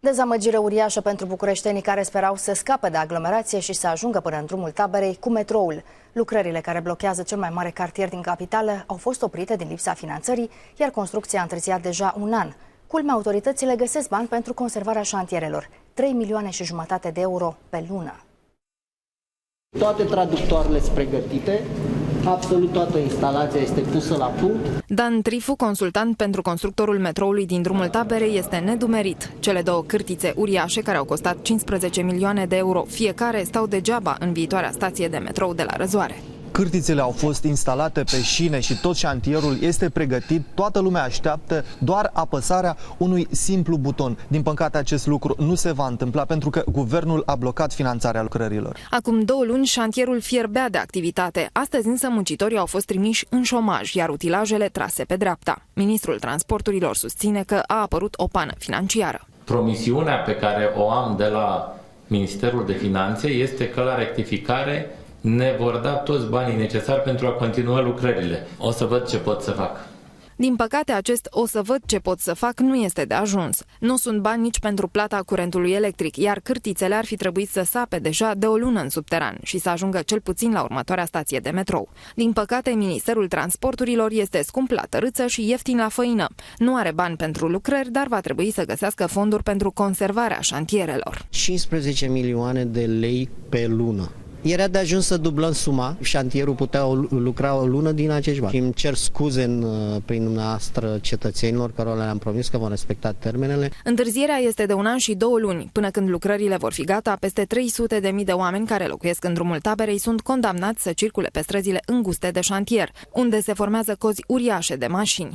Dezamăgire uriașă pentru bucureștenii care sperau să scape de aglomerație și să ajungă până în drumul Taberei cu metroul. Lucrările care blochează cel mai mare cartier din capitală au fost oprite din lipsa finanțării, iar construcția a întârziat deja un an. Culmea, autoritățile găsesc bani pentru conservarea șantierelor, 3,5 milioane de euro pe lună. Toate traductoarele sunt pregătite, absolut toată instalația este pusă la punct. Dan Trifu, consultant pentru constructorul metroului din drumul Taberei, este nedumerit. Cele două cârtițe uriașe, care au costat 15 milioane de euro fiecare, stau degeaba în viitoarea stație de metrou de la Răzoare. Cârtițele au fost instalate pe șine și tot șantierul este pregătit. Toată lumea așteaptă doar apăsarea unui simplu buton. Din păcate, acest lucru nu se va întâmpla pentru că guvernul a blocat finanțarea lucrărilor. Acum 2 luni, șantierul fierbea de activitate. Astăzi însă muncitorii au fost trimiși în șomaj, iar utilajele trase pe dreapta. Ministrul Transporturilor susține că a apărut o pană financiară. Promisiunea pe care o am de la Ministerul de Finanțe este că la rectificare ne vor da toți banii necesari pentru a continua lucrările. O să văd ce pot să fac. Din păcate, acest "o să văd ce pot să fac" nu este de ajuns. Nu sunt bani nici pentru plata curentului electric, iar cârtițele ar fi trebuit să sape deja de o lună în subteran și să ajungă cel puțin la următoarea stație de metrou. Din păcate, Ministerul Transporturilor este scump la tărâță și ieftin la făină. Nu are bani pentru lucrări, dar va trebui să găsească fonduri pentru conservarea șantierelor. 15 milioane de lei pe lună. Era de ajuns să dublăm suma, șantierul putea lucra o lună din acești bani. Îmi cer scuze prin dumneavoastră cetățenilor care le-am promis că vom respecta termenele. Întârzierea este de 1 an și 2 luni. Până când lucrările vor fi gata, peste 300.000 de oameni care locuiesc în drumul Taberei sunt condamnați să circule pe străzile înguste de șantier, unde se formează cozi uriașe de mașini.